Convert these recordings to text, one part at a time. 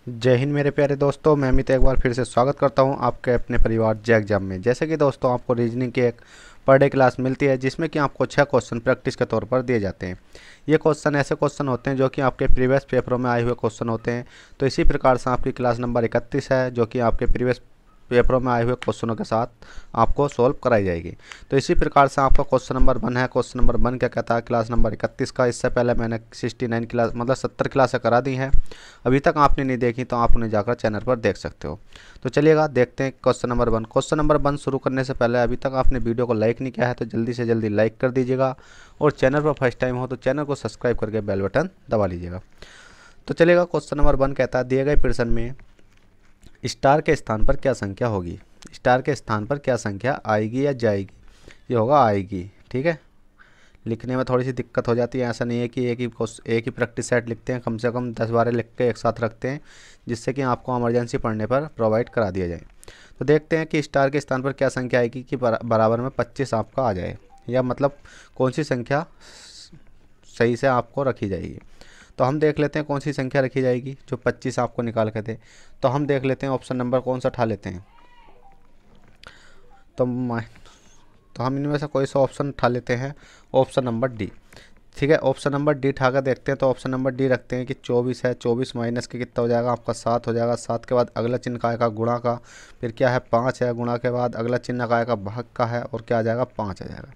जय हिंद मेरे प्यारे दोस्तों। मैं अमित एक बार फिर से स्वागत करता हूं आपके अपने परिवार जे एग्जाम में। जैसे कि दोस्तों आपको रीजनिंग की एक पर डे क्लास मिलती है जिसमें कि आपको 6 क्वेश्चन प्रैक्टिस के तौर पर दिए जाते हैं। ये क्वेश्चन ऐसे क्वेश्चन होते हैं जो कि आपके प्रीवियस पेपरों में आए हुए क्वेश्चन होते हैं। तो इसी प्रकार से आपकी क्लास नंबर 31 है जो कि आपके प्रीवियस पेपरों में आए हुए क्वेश्चनों के साथ आपको सॉल्व कराई जाएगी। तो इसी प्रकार से आपका क्वेश्चन नंबर 1 है। क्वेश्चन नंबर 1 क्या कहता है क्लास नंबर 31 का। इससे पहले मैंने 69 क्लास मतलब 70 क्लासें करा दी हैं। अभी तक आपने नहीं देखी तो आप उन्हें जाकर चैनल पर देख सकते हो। तो चलिएगा देखते हैं क्वेश्चन नंबर 1। क्वेश्चन नंबर 1 शुरू करने से पहले अभी तक आपने वीडियो को लाइक नहीं किया है तो जल्दी से जल्दी लाइक कर दीजिएगा, और चैनल पर फर्स्ट टाइम हो तो चैनल को सब्सक्राइब करके बेल बटन दबा लीजिएगा। तो चलिएगा क्वेश्चन नंबर 1 कहता है दिए गए प्रश्न में स्टार के स्थान पर क्या संख्या होगी। स्टार के स्थान पर क्या संख्या आएगी या जाएगी। ये होगा आएगी। ठीक है, लिखने में थोड़ी सी दिक्कत हो जाती है। ऐसा नहीं है कि एक ही प्रैक्टिस सेट लिखते हैं, कम से कम 10-12 लिख के एक साथ रखते हैं जिससे कि आपको इमरजेंसी पढ़ने पर प्रोवाइड करा दिया जाए। तो देखते हैं कि स्टार के स्थान पर क्या संख्या आएगी कि बराबर में 25 आपका आ जाए, या मतलब कौन सी संख्या सही से आपको रखी जाएगी। तो हम देख लेते हैं कौन सी संख्या रखी जाएगी जो 25 आपको निकाल के दे। तो हम देख लेते हैं ऑप्शन नंबर कौन सा उठा लेते हैं। तो तो हम इनमें से कोई सा ऑप्शन उठा लेते हैं, ऑप्शन नंबर डी। ठीक है, ऑप्शन नंबर डी उठा कर देखते हैं। तो ऑप्शन नंबर डी रखते हैं कि 24 है। 24 माइनस के कितना हो जाएगा आपका 7 हो जाएगा। 7 के बाद अगला चिन्ह का आएगा गुणा का, फिर क्या है 5 है। गुणा के बाद अगला चिन्ह का आएगा भाग का है, और क्या आ जाएगा 5 आ जाएगा।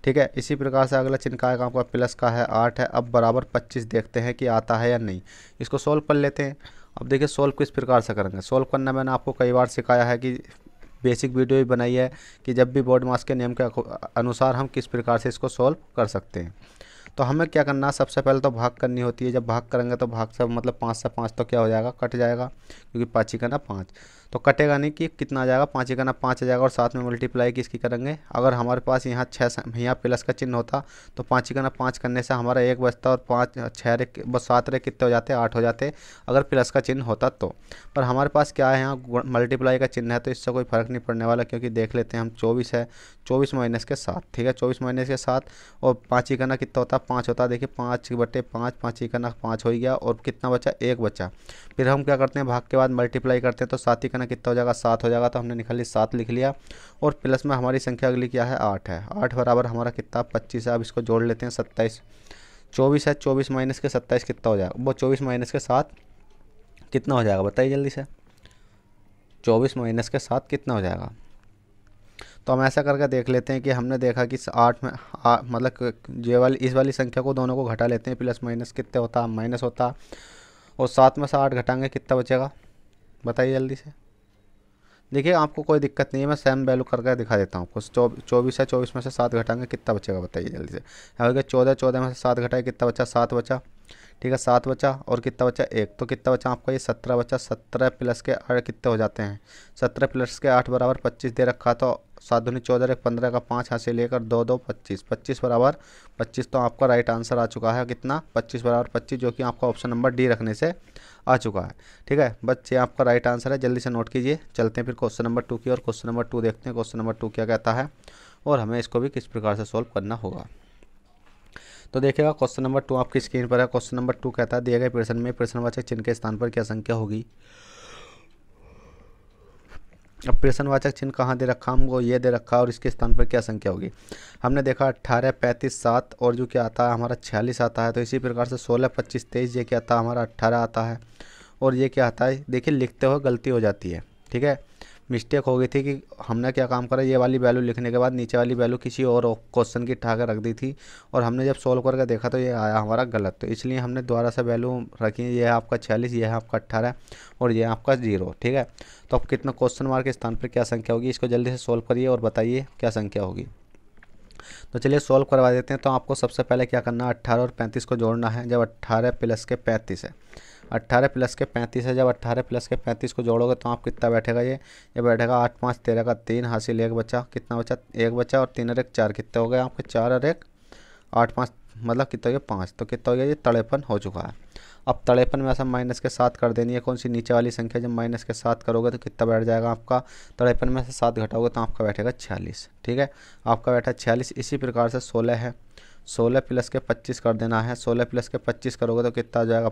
ठीक है, इसी प्रकार से अगला चिन्ह का आएगा आपका प्लस का है 8 है। अब बराबर 25 देखते हैं कि आता है या नहीं। इसको सोल्व कर लेते हैं। अब देखिए सोल्व किस प्रकार से करेंगे। सोल्व करना मैंने आपको कई बार सिखाया है कि बेसिक वीडियो भी बनाई है कि जब भी बोर्ड मास के नियम के अनुसार हम किस प्रकार से इसको सोल्व कर सकते हैं। तो हमें क्या करना है, सबसे पहले तो भाग करनी होती है। जब भाग करेंगे तो भाग से मतलब 5 से 5 तो क्या हो जाएगा कट जाएगा, क्योंकि 5 ही का ना 5 तो कटेगा नहीं कि कितना आ जाएगा 5 ही का ना 5 आ जाएगा। और साथ में मल्टीप्लाई किसकी करेंगे, अगर हमारे पास यहाँ 6 यहाँ प्लस का चिन्ह होता तो 5 ही का ना 5 करने से हमारा 1 बचता, और 5 6 रे बस 7 रे कितने हो जाते 8 हो जाते अगर प्लस का चिन्ह होता तो। पर हमारे पास क्या है यहाँ मल्टीप्लाई का चिन्ह है तो इससे कोई फ़र्क नहीं पड़ने वाला, क्योंकि देख लेते हैं हम 24 है। 24 माइनस के 7। ठीक है, 24 माइनस के 7 और 5 ही करना कितना होता है 5 होता है। देखिए 5/5, 5 ही करना 5 हो गया, और कितना बचा 1 बचा। फिर हम क्या करते हैं भाग के बाद मल्टीप्लाई करते हैं तो 7 ही करना कितना हो जाएगा 7 हो जाएगा। तो हमने निकाली 7 लिख लिया, और प्लस में हमारी संख्या अगली क्या है 8 है। 8 बराबर हमारा कितना 25 है। अब इसको जोड़ लेते हैं 27। 24 है, 24 माइनस के 27 कितना हो जाएगा, वो 24 माइनस के 7 कितना हो जाएगा बताइए जल्दी से। 24 माइनस के 7 कितना हो जाएगा। तो हम ऐसा करके देख लेते हैं कि हमने देखा कि 8 में मतलब ये वाली इस वाली संख्या को दोनों को घटा लेते हैं। प्लस माइनस कितने होता माइनस होता, और 7 में से 8 घटाएंगे कितना बचेगा बताइए जल्दी से। देखिए आपको कोई दिक्कत नहीं है, मैं सेम वैल्यू करके दिखा देता हूँ आपको। 24 है, 24 में से 7 घटाएंगे कितना बचेगा बताइए जल्दी से। हो गया 14, 14 में से 7 घटाए कितना बचा 7 बचा। ठीक है 7 बचा, और कितना बचा 1, तो कितना बचा आपका ये 17 बचा। 17 प्लस के 8 कितने हो जाते हैं 17 प्लस के 8 बराबर 25 दे रखा। तो 7 दूनी 14, 15 का 5 यहाँ से लेकर 2 2 25, 25 बराबर 25। तो आपका राइट आंसर आ चुका है कितना 25 बराबर 25, जो कि आपका ऑप्शन नंबर डी रखने से आ चुका है। ठीक है बच्चे, आपका राइट आंसर है, जल्दी से नोट कीजिए। चलते हैं फिर क्वेश्चन नंबर 2 की, और क्वेश्चन नंबर 2 देखते हैं क्वेश्चन नंबर 2 क्या कहता है, और हमें इसको भी किस प्रकार से सॉल्व करना होगा। तो देखिएगा क्वेश्चन नंबर 2 आपकी स्क्रीन पर है। क्वेश्चन नंबर 2 कहता है दिए गए प्रश्न में प्रश्नवाचक चिन्ह के स्थान पर क्या संख्या होगी। अब प्रश्नवाचक चिन्ह कहाँ दे रखा हमको, ये दे रखा, और इसके स्थान पर क्या संख्या होगी। हमने देखा 18, 35, 7, और जो क्या आता है हमारा 46 आता है। तो इसी प्रकार से 16, 25, 23 ये क्या आता है हमारा 18 आता है। और ये क्या आता है देखिए लिखते हुए गलती हो जाती है। ठीक है, मिस्टेक हो गई थी कि हमने क्या काम करा, ये वाली वैल्यू लिखने के बाद नीचे वाली वैल्यू किसी और क्वेश्चन की उठा कर रख दी थी, और हमने जब सोल्व करके देखा तो ये आया हमारा गलत। तो इसलिए हमने दोबारा से वैल्यू रखी, ये है आपका 46, ये है आपका 18, और ये है आपका 0। ठीक है, तो अब कितना क्वेश्चन मार्क के स्थान पर क्या संख्या होगी, इसको जल्दी से सोल्व करिए और बताइए क्या संख्या होगी। तो चलिए सोल्व करवा देते हैं। तो आपको सबसे पहले क्या करना है 18 और 35 को जोड़ना है। जब 18 प्लस के 35 है, 18 प्लस के 35 है, जब 18 प्लस के 35 को जोड़ोगे तो आप कितना बैठेगा, ये बैठेगा 8 5 13 का 3 हासिल 1 बचा। कितना बचा 1 बचा, और 3 और 1 4 कितने हो गए आपके 4 और 1 8 5 मतलब कितना हो गया 5। तो कितना हो गया ये 53 हो चुका है। अब 53 में ऐसा माइनस के 7 कर देनी है, कौन सी नीचे वाली संख्या। जब माइनस के 7 करोगे तो कितना बैठ जाएगा आपका 53 में से 7 घटाओगे तो आपका बैठेगा 46। ठीक है, आपका बैठा 46। इसी प्रकार से 16 है, 16 प्लस के 25 कर देना है। 16 प्लस के 25 करोगे तो कितना आ जाएगा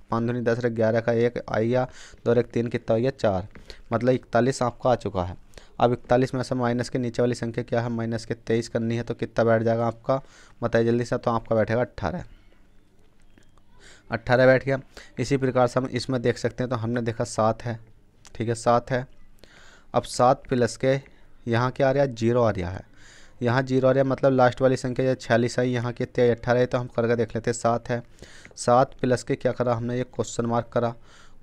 5 दूनी 10 और 11 का 1 आ गया, 2 और 1 3 कितना हो गया 4, मतलब 41 आपका आ चुका है। अब 41 में से माइनस के नीचे वाली संख्या क्या है, माइनस के 23 करनी है, तो कितना बैठ जाएगा आपका, बताइए जल्दी से। तो आपका बैठेगा 18, 18 बैठ गया। इसी प्रकार से हम इसमें देख सकते हैं, तो हमने देखा 7 है, ठीक है 7 है। अब 7 प्लस के यहाँ क्या आ रहा है, 0 आ रहा है, यहाँ 0 आ रहा है, मतलब लास्ट वाली संख्या जो 46 आई, यहाँ कितने 18 है, तो हम करके देख लेते हैं। 7 है, 7 प्लस के क्या करा हमने, ये क्वेश्चन मार्क करा।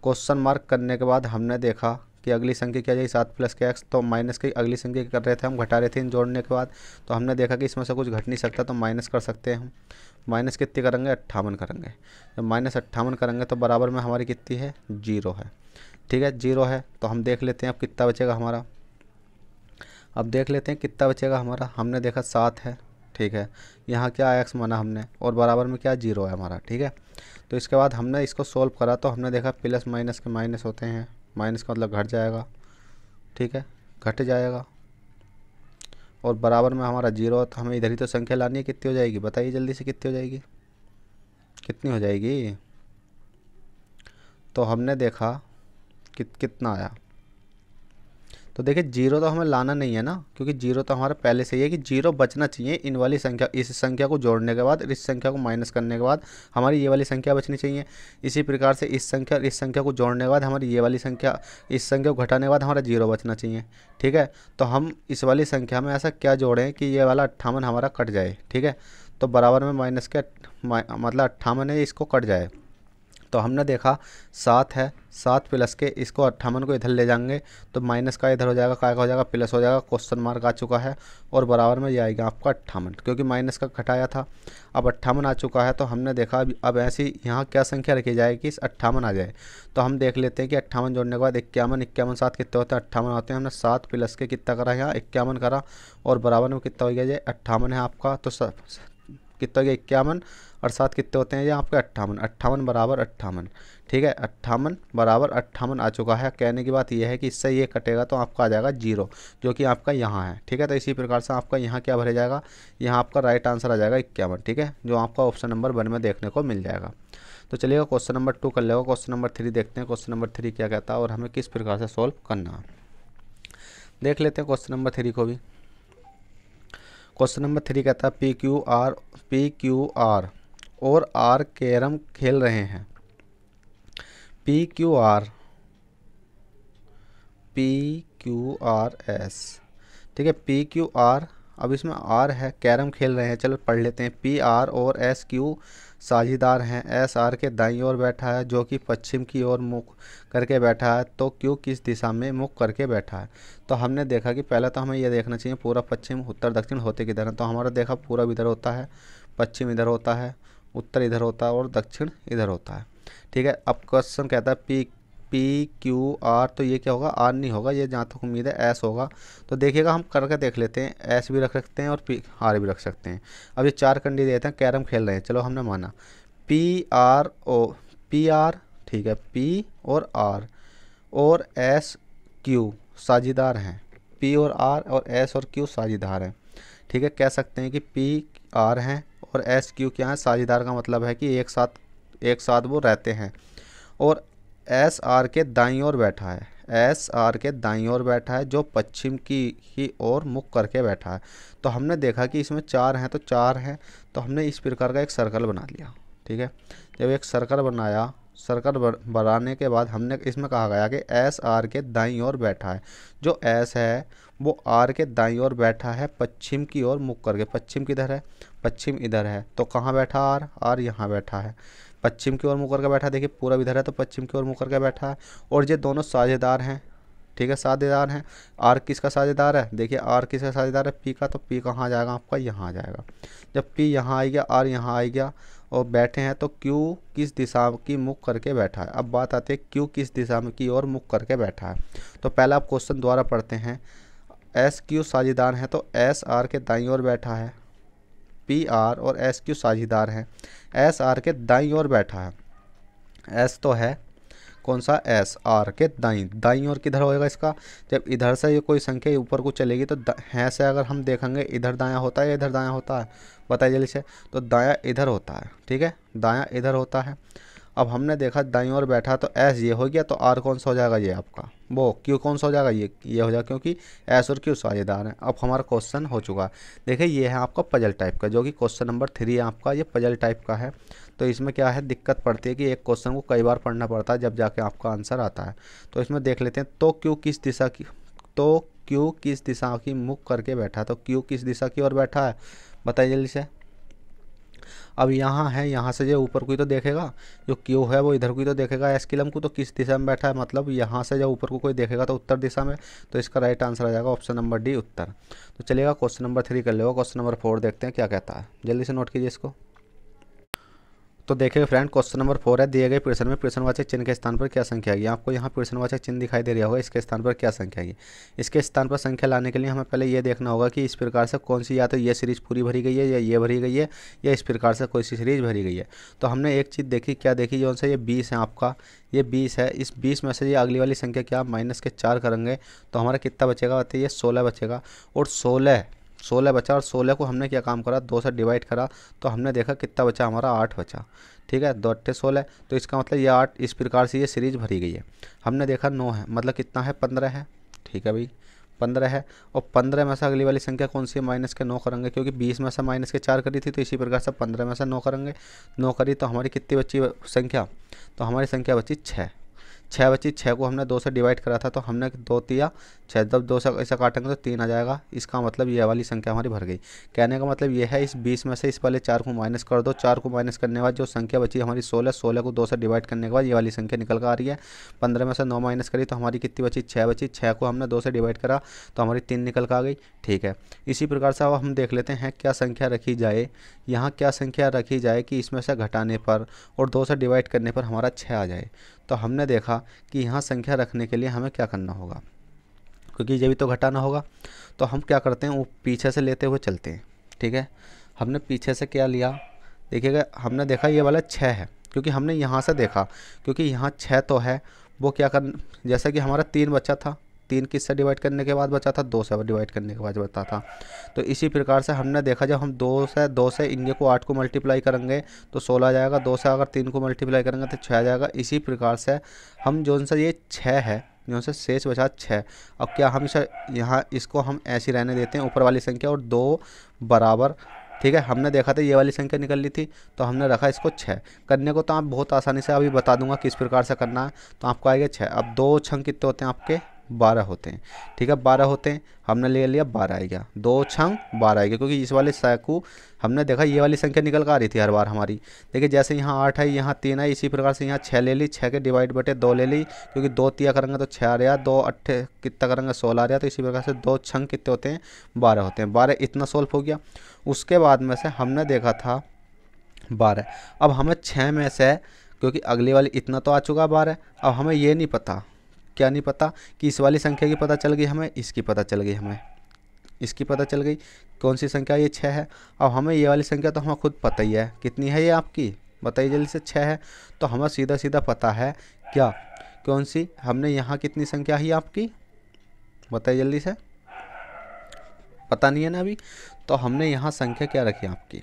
क्वेश्चन मार्क करने के बाद हमने देखा कि अगली संख्या क्या जाएगी, 7 प्लस के x, तो माइनस की अगली संख्या कर रहे थे हम, घटा रहे थे इन जोड़ने के बाद, तो हमने देखा कि इसमें से कुछ घट नहीं सकता, तो माइनस कर सकते हैं हम। माइनस कितनी करेंगे, 58 करेंगे। जब माइनस 58 करेंगे तो बराबर में हमारी कितनी है, 0 है, ठीक है 0 है। तो हम देख लेते हैं अब कितना बचेगा हमारा, अब देख लेते हैं कितना बचेगा हमारा। हमने देखा 7 है, ठीक है, यहाँ क्या x माना हमने, और बराबर में क्या 0 है हमारा, ठीक है। तो इसके बाद हमने इसको सोल्व करा, तो हमने देखा प्लस माइनस के माइनस होते हैं, माइनस का मतलब घट जाएगा, ठीक है घट जाएगा, और बराबर में हमारा 0, तो हमें इधर ही तो संख्या लानी है, कितनी हो जाएगी बताइए जल्दी से, कितनी हो जाएगी, कितनी हो जाएगी। तो हमने देखा कितना आया, तो देखिए 0 तो हमें लाना नहीं है ना, क्योंकि 0 तो हमारा पहले से ही है कि 0 बचना चाहिए इन वाली संख्या, इस संख्या को जोड़ने के बाद, इस संख्या को माइनस करने के बाद हमारी ये वाली संख्या बचनी चाहिए। इसी प्रकार से इस संख्या को जोड़ने के बाद हमारी ये वाली संख्या, इस संख्या को घटाने के बाद हमारा 0 बचना चाहिए, ठीक है। तो हम इस वाली संख्या में ऐसा क्या जोड़ें कि ये वाला 58 हमारा कट जाए, ठीक है। तो बराबर में माइनस के मतलब 58 है, इसको कट जाए। तो हमने देखा 7 है, 7 प्लस के इसको 58 को इधर ले जाएंगे, तो माइनस का इधर हो जाएगा, काय का हो जाएगा, प्लस हो जाएगा, क्वेश्चन मार्क आ चुका है, और बराबर में ये आएगा आपका 58, क्योंकि माइनस का घटाया था। अब 58 आ चुका है, तो हमने देखा अब ऐसी यहाँ क्या संख्या रखी जाए कि इस 58 आ जाए। तो हम देख लेते हैं कि 58 जोड़ने के बाद 51, 51 7 कितने होते हैं, 58 होते हैं। हमने 7 प्लस के कितना करा, यहाँ 51 करा, और बराबर में कितना हो गया, ये 58 है आपका। तो कितना हो गया 51, और 7 कितने होते हैं ये आपके 58, 58 बराबर 58, ठीक है 58 बराबर 58 आ चुका है। कहने की बात यह है कि इससे ये कटेगा तो आपका आ जाएगा 0, जो कि आपका यहाँ है, ठीक है। तो इसी प्रकार से आपका यहाँ क्या भरे जाएगा, यहाँ आपका राइट आंसर आ जाएगा 51, ठीक है, जो आपका ऑप्शन नंबर 1 में देखने को मिल जाएगा। तो चलिएगा क्वेश्चन नंबर 2 कर लेगा। क्वेश्चन नंबर 3 देखते हैं, क्वेश्चन नंबर 3 क्या कहता है और हमें किस प्रकार से सॉल्व करना है, देख लेते हैं क्वेश्चन नंबर 3 को भी। क्वेश्चन नंबर 3 कहता है PQR और R कैरम खेल रहे हैं। PQRS, ठीक है PQR, अब इसमें R है, कैरम खेल रहे हैं, चलो पढ़ लेते हैं। PR और SQ साझीदार हैं। SR के दाईं ओर बैठा है, जो कि पश्चिम की ओर मुख करके बैठा है, तो Q किस दिशा में मुख करके बैठा है। तो हमने देखा कि पहले तो हमें यह देखना चाहिए पूरा पश्चिम उत्तर दक्षिण होते किधर है। तो हमारा देखा पूरा इधर होता है, पश्चिम इधर होता है, उत्तर इधर होता है, और दक्षिण इधर होता है, ठीक है। अब क्वेश्चन कहता है PQR, तो ये क्या होगा, R नहीं होगा, ये जहाँ तक उम्मीद है S होगा। तो देखिएगा हम करके देख लेते हैं, S भी रख सकते हैं और R भी रख सकते हैं। अब ये 4 कंडी देते हैं, कैरम खेल रहे हैं, चलो हमने माना PR, ठीक है P और R और SQ साझीदार हैं, P और R और S और Q साझीदार हैं, ठीक है। कह सकते हैं कि PR हैं और SQ क्या है, साझीदार का मतलब है कि एक साथ वो रहते हैं। और SR के दाईं ओर बैठा है, SR के दाईं ओर बैठा है, जो पश्चिम की ओर मुख करके बैठा है। तो हमने देखा कि इसमें 4 हैं, तो 4 हैं, तो हमने इस प्रकार का एक सर्कल बना लिया, ठीक है। जब एक सर्कल बनाया, सर्कल बनाने के बाद हमने इसमें कहा गया कि SR के दाईं ओर बैठा है, जो S है वो R के दाईं ओर बैठा है, पश्चिम की ओर मुख करके। पश्चिम किधर है, पश्चिम इधर है, तो कहाँ बैठा R यहाँ बैठा है, पश्चिम की ओर मुँह करके बैठा। देखिए पूरा इधर है, तो पश्चिम की ओर मुँह करके बैठा है। और ये दोनों साझेदार हैं, ठीक है साझेदार हैं। R किसका साझेदार है, देखिए R किसका साझेदार है, P का। तो P कहाँ आ जाएगा आपका, यहाँ आ जाएगा। जब P यहाँ आ गया, R यहाँ आ गया और बैठे हैं, तो Q किस दिशा की मुख करके बैठा है। अब बात आती है Q किस दिशा में की ओर मुख करके बैठा है। तो पहला आप क्वेश्चन दोबारा पढ़ते हैं। SQ साझेदार हैं, तो SR के दाईं ओर बैठा है, PR और SQ साझीदार हैं। SR के दाईं ओर बैठा है, S तो है कौन सा, SR के दाईं ओर किधर होएगा इसका, जब इधर से ये कोई संख्या ऊपर को चलेगी तो है से अगर हम देखेंगे इधर दायां होता है या इधर दायां होता है, बताइए जल्दी से। तो दायां इधर होता है, ठीक है दायां इधर होता है। अब हमने देखा दाईं ओर बैठा तो एस ये हो गया, तो आर कौन सा हो जाएगा, ये आपका वो क्यू कौन सा हो जाएगा, ये हो जाएगा, क्योंकि एस और क्यू साझेदार हैं। अब हमारा क्वेश्चन हो चुका। देखिए ये है आपका पजल टाइप का, जो कि क्वेश्चन नंबर 3 है आपका, ये पजल टाइप का है। तो इसमें क्या है, दिक्कत पड़ती है कि एक क्वेश्चन को कई बार पढ़ना पड़ता है जब जाके आपका आंसर आता है। तो इसमें देख लेते हैं, तो क्यू किस दिशा की मुख करके बैठा है, तो क्यू किस दिशा की ओर बैठा है, बताइए जल्दी से। अब यहाँ है, यहाँ से जो ऊपर को तो देखेगा, जो क्यू है वो इधर को तो देखेगा, एस किलम को, तो किस दिशा में बैठा है, मतलब यहाँ से जब ऊपर को कोई देखेगा तो उत्तर दिशा में। तो इसका राइट आंसर आ जाएगा ऑप्शन नंबर डी, उत्तर। तो चलिएगा क्वेश्चन नंबर 3 कर लेगा। क्वेश्चन नंबर 4 देखते हैं क्या कहता है, जल्दी से नोट कीजिए इसको। तो देखिए फ्रेंड, क्वेश्चन नंबर 4 है, दिए गए प्रश्न में प्रश्नवाचक चिन्ह के स्थान पर क्या संख्या आएगी। आपको यहाँ प्रश्नवाचक चिन्ह दिखाई दे रहा होगा, इसके स्थान पर क्या संख्या आएगी। इसके स्थान पर संख्या लाने के लिए हमें पहले ये देखना होगा कि इस प्रकार से कौन सी, या तो ये सीरीज पूरी भरी गई है, या ये भरी गई है, या इस प्रकार से कोई सी सीरीज भरी गई है। तो हमने एक चीज़ देखी, क्या देखी, जो से ये 20 है आपका, ये 20 है। इस 20 में से ये अगली वाली संख्या क्या, माइनस के 4 करेंगे तो हमारा कितना बचेगा, बताइए, 16 बचेगा। और 16 बचा, और 16 को हमने क्या काम करा, 2 से डिवाइड करा, तो हमने देखा कितना बचा, हमारा 8 बचा। ठीक है, 2 8 16, तो इसका मतलब ये 8, इस प्रकार से ये सीरीज भरी गई है। हमने देखा 9 है, मतलब कितना है, 15 है। ठीक है भाई, 15 है। और 15 में से अगली वाली संख्या कौन सी है, माइनस के 9 करेंगे, क्योंकि 20 में से माइनस के 4 करी थी, तो इसी प्रकार से 15 में से 9 करेंगे। 9 करी तो हमारी कितनी बची संख्या, तो हमारी संख्या बची 6 बची। 6 को हमने 2 से डिवाइड करा था, तो हमने 2 तिया 6, जब 2 से ऐसा काटेंगे तो 3 आ जाएगा। इसका मतलब ये वाली संख्या हमारी भर गई। कहने का मतलब ये है, इस 20 में से इस वाले 4 को माइनस कर दो। 4 को माइनस करने के बाद जो संख्या बची हमारी 16 को 2 से डिवाइड करने के बाद ये वाली संख्या निकल कर आ रही है। 15 में से 9 माइनस करी तो हमारी कितनी बची, 6 बची। 6 को हमने 2 से डिवाइड करा तो हमारी 3 निकल कर आ गई। ठीक है, इसी प्रकार से अब हम देख लेते हैं क्या संख्या रखी जाए, यहाँ क्या संख्या रखी जाए कि इसमें से घटाने पर और 2 से डिवाइड करने पर हमारा 6 आ जाए। तो हमने देखा कि यहाँ संख्या रखने के लिए हमें क्या करना होगा, क्योंकि ये भी तो घटाना होगा। तो हम क्या करते हैं, वो पीछे से लेते हुए चलते हैं। ठीक है, हमने पीछे से क्या लिया, देखिएगा, हमने देखा ये वाला 6 है, क्योंकि हमने यहाँ से देखा, क्योंकि यहाँ 6 तो है, वो क्या कर, जैसा कि हमारा 3 बचा था, 3 किससे डिवाइड करने के बाद बचा था, 2 से डिवाइड करने के बाद बचा था। तो इसी प्रकार से हमने देखा, जब हम 2 से इनके को 8 को मल्टीप्लाई करेंगे तो 16 आ जाएगा। 2 से अगर 3 को मल्टीप्लाई करेंगे तो 6 आ जाएगा। इसी प्रकार से हम जो सा ये 6 है, जो से शेष बचा 6। अब क्या हम इसे यहाँ इसको हम ऐसे रहने देते हैं, ऊपर वाली संख्या और 2 बराबर। ठीक है, हमने देखा था ये वाली संख्या निकल ली थी, तो हमने रखा इसको 6 करने को। तो आप बहुत आसानी से अभी बता दूंगा किस प्रकार से करना है। तो आपको आएगा 6। अब 2 छंग कितने होते हैं आपके, 12 होते हैं। ठीक है, 12 होते हैं, हमने ले लिया 12 आएगा, 2 छंग 12 आएगा, क्योंकि इस वाले सैकू हमने देखा ये वाली संख्या निकल कर आ रही थी हर बार हमारी। देखिए जैसे यहाँ 8 है, यहाँ 3 है, इसी प्रकार से यहाँ 6 ले ली, 6 के डिवाइड बटे 2 ले ली, क्योंकि 2 तिया करेंगे तो 6 आ रहा, 2 अट्ठे कितना करेंगे 16 आ रहा। तो इसी प्रकार से 2 छंग कितने होते हैं, 12 होते हैं। 12 इतना सोल्व हो गया। उसके बाद में से हमने देखा था 12। अब हमें 6 में से, क्योंकि अगली वाली इतना तो आ चुका 12, अब हमें ये नहीं पता, क्या नहीं पता, कि इस वाली संख्या की पता चल गई हमें, इसकी पता चल गई हमें, इसकी पता चल गई। कौन सी संख्या, ये 6 है। अब हमें ये वाली संख्या तो हमें खुद पता ही है, कितनी है ये आपकी, बताइए जल्दी से, 6 है। तो हमें सीधा सीधा पता है क्या, कौन सी, हमने यहाँ कितनी संख्या है आपकी, बताइए जल्दी से, पता नहीं है ना अभी। तो हमने यहाँ संख्या क्या रखी आपकी,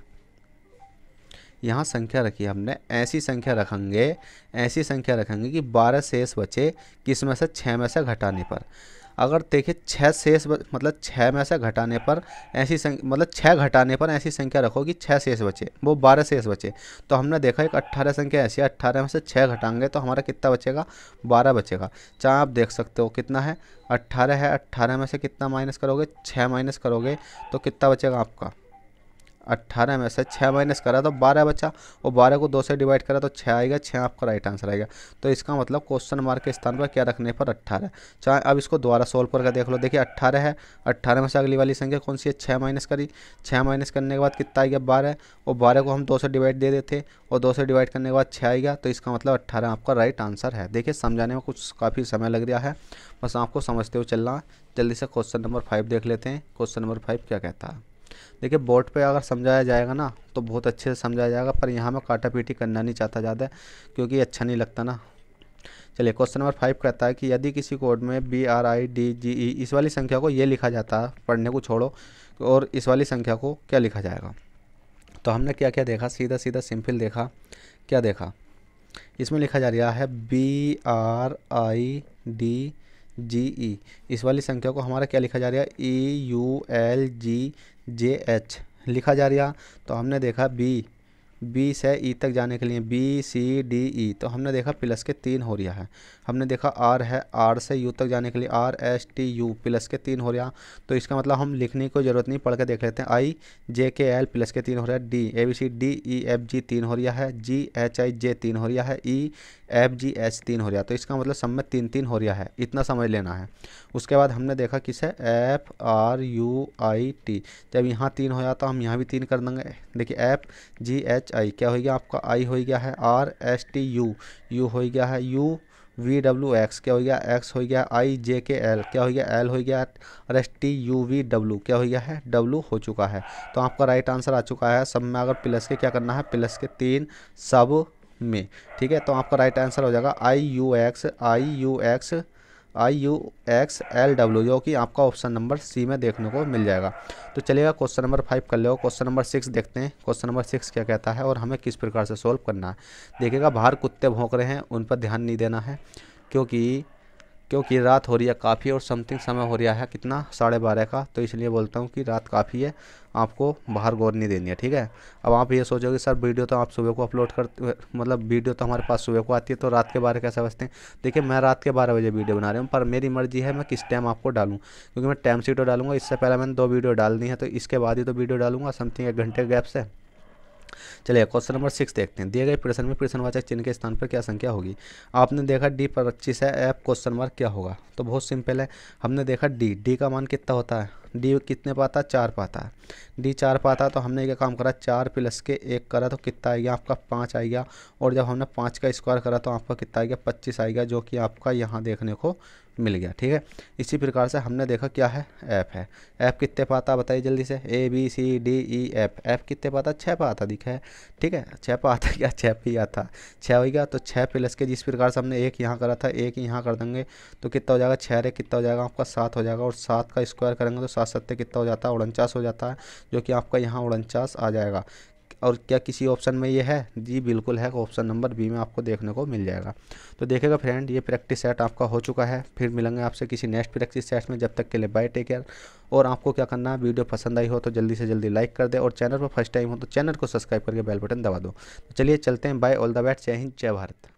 यहाँ संख्या रखी हमने, ऐसी संख्या रखेंगे कि 12 शेष बचे, किस में से, 6 में से घटाने पर। अगर देखिए 6 शेष मतलब 6 में से घटाने पर ऐसी संख्या, मतलब 6 घटाने पर ऐसी संख्या रखो कि 6 शेष बचे, वो 12 शेष बचे। तो हमने देखा एक 18 संख्या ऐसी है, 18 में से 6 घटाएंगे तो हमारा कितना बचेगा, 12 बचेगा। चाहे आप देख सकते हो कितना है, 18 है, 18 में से कितना माइनस करोगे, 6 माइनस करोगे तो कितना बचेगा आपका, 18 में से 6 माइनस करा तो 12 बचा, और 12 को 2 से डिवाइड करा तो 6 आएगा। 6 आपका राइट आंसर आएगा। तो इसका मतलब क्वेश्चन मार्क के स्थान पर क्या रखने पर 18। चाहे अब इसको दोबारा सोल्व करके देख लो। देखिए 18 है, 18 में से अगली वाली संख्या कौन सी है, 6 माइनस करी, 6 माइनस करने के बाद कितना आएगा, 12, और 12 को हम 2 से डिवाइड दे देते और 2 से डिवाइड करने के बाद 6 आएगा। तो इसका मतलब 18 आपका राइट आंसर है। देखिए समझाने में कुछ काफ़ी समय लग रहा है, बस आपको समझते हुए चलना है। जल्दी से क्वेश्चन नंबर 5 देख लेते हैं। क्वेश्चन नंबर 5 क्या कहता है। देखिए बोर्ड पे अगर समझाया जाएगा ना तो बहुत अच्छे से समझाया जाएगा, पर यहाँ मैं काटा पीटी करना नहीं चाहता ज़्यादा, क्योंकि अच्छा नहीं लगता ना। चलिए क्वेश्चन नंबर 5 कहता है कि यदि किसी कोड में BRIDGE इस वाली संख्या को ये लिखा जाता है, पढ़ने को छोड़ो, और इस वाली संख्या को क्या लिखा जाएगा। तो हमने क्या क्या देखा, सीधा सीधा सिंपल देखा। क्या देखा, इसमें लिखा जा रहा है BRIDGE। इस वाली संख्या को हमारा क्या लिखा जा रहा है, EULGJH लिखा जा रहा। तो हमने देखा बी से ई तक जाने के लिए BCDE, तो हमने देखा प्लस के 3 हो रहा है। हमने देखा आर है, आर से यू तक जाने के लिए RSTU प्लस के 3 हो रहा। तो इसका मतलब हम लिखने की कोई ज़रूरत नहीं, पढ़ के देख लेते हैं। IJKL प्लस के 3 हो रहा है, D ABCDEFG 3 हो रहा है, GHIJ 3 हो रहा है, EFGH 3 हो रहा है। तो इसका मतलब सब में 3-3 हो रहा है, इतना समझ लेना है। उसके बाद हमने देखा किसे, FRUIT, जब यहाँ 3 हो जाता हम यहाँ भी 3 कर देंगे। देखिए FGHI क्या हो गया आपका, I हो गया है, RSTU U हो गया है, UVWX क्या हो गया, X हो गया, IJKL क्या हो गया, L हो गया, और STUVW क्या हो गया है, W हो चुका है। तो आपका राइट आंसर आ चुका है। सब में अगर प्लस के क्या करना है, प्लस के 3 सब में, ठीक है। तो आपका राइट आंसर हो जाएगा IUXLW, जो कि आपका ऑप्शन नंबर सी में देखने को मिल जाएगा। तो चलिएगा क्वेश्चन नंबर 5 कर लो। क्वेश्चन नंबर 6 देखते हैं। क्वेश्चन नंबर 6 क्या कहता है और हमें किस प्रकार से सोल्व करना है। देखिएगा बाहर कुत्ते भौंक रहे हैं, उन पर ध्यान नहीं देना है, क्योंकि रात हो रही है काफ़ी और समथिंग समय हो रहा है कितना, 12:30 का। तो इसलिए बोलता हूँ कि रात काफ़ी है, आपको बाहर गौर नहीं देनी है, ठीक है। अब आप ये सोचोगे सर वीडियो तो आप सुबह को अपलोड करते, मतलब वीडियो तो हमारे पास सुबह को आती है, तो रात के 12 कैसे बजते हैं। देखिए मैं रात के 12 बजे वीडियो बना रहा हूँ, पर मेरी मर्जी है मैं किस टाइम आपको डालूँ, क्योंकि मैं टाइम शीट डालूंगा। इससे पहले मैंने 2 वीडियो डाल दी है, तो इसके बाद ही तो वीडियो डालूंगा समथिंग 1 घंटे गैप से। चलिए क्वेश्चन नंबर 6 देखते हैं। दिए गए प्रश्न में प्रश्नवाचक चिन्ह के स्थान पर क्या संख्या होगी। आपने देखा D25 है, F क्वेश्चन मार्क क्या होगा। तो बहुत सिंपल है, हमने देखा D का मान कितना होता है, D कितने पाता है, 4 पाता है। D 4 पाता है, तो हमने ये काम करा 4 प्लस के 1 करा तो कितना आएगा आपका 5 आएगा। और जब हमने 5 का स्क्वायर करा तो आपका कितना आएगा 25 आएगा, जो कि आपका यहाँ देखने को मिल गया, ठीक है। इसी प्रकार से हमने देखा क्या है, F है। F कितने पाता बताइए जल्दी से, ABCDEF, F कितने पाता, 6 पाता दिखा है, ठीक है। 6 पाता क्या, 6 पे आता 6 हो गया। तो 6 प्लस के जिस प्रकार से हमने 1 यहाँ करा था, 1 यहाँ कर देंगे तो कितना हो जाएगा, 6 रे कितना हो जाएगा आपका 7 हो जाएगा। और 7 का स्क्वायर करेंगे तो 7 7 कितना हो जाता है, 49 हो जाता है, जो कि आपका यहाँ 49 आ जाएगा। और क्या किसी ऑप्शन में ये है, जी बिल्कुल है, ऑप्शन नंबर बी में आपको देखने को मिल जाएगा। तो देखिएगा फ्रेंड, ये प्रैक्टिस सेट आपका हो चुका है। फिर मिलेंगे आपसे किसी नेक्स्ट प्रैक्टिस सेट में, जब तक के लिए बाय, टेक केयर। और आपको क्या करना है, वीडियो पसंद आई हो तो जल्दी से जल्दी लाइक कर दे, और चैनल पर फर्स्ट टाइम हो तो चैनल को सब्सक्राइब करके बेल बटन दबा दो। तो चलिए चलते हैं, बाय, ऑल द बेस्ट, जय हिंद, जय भारत।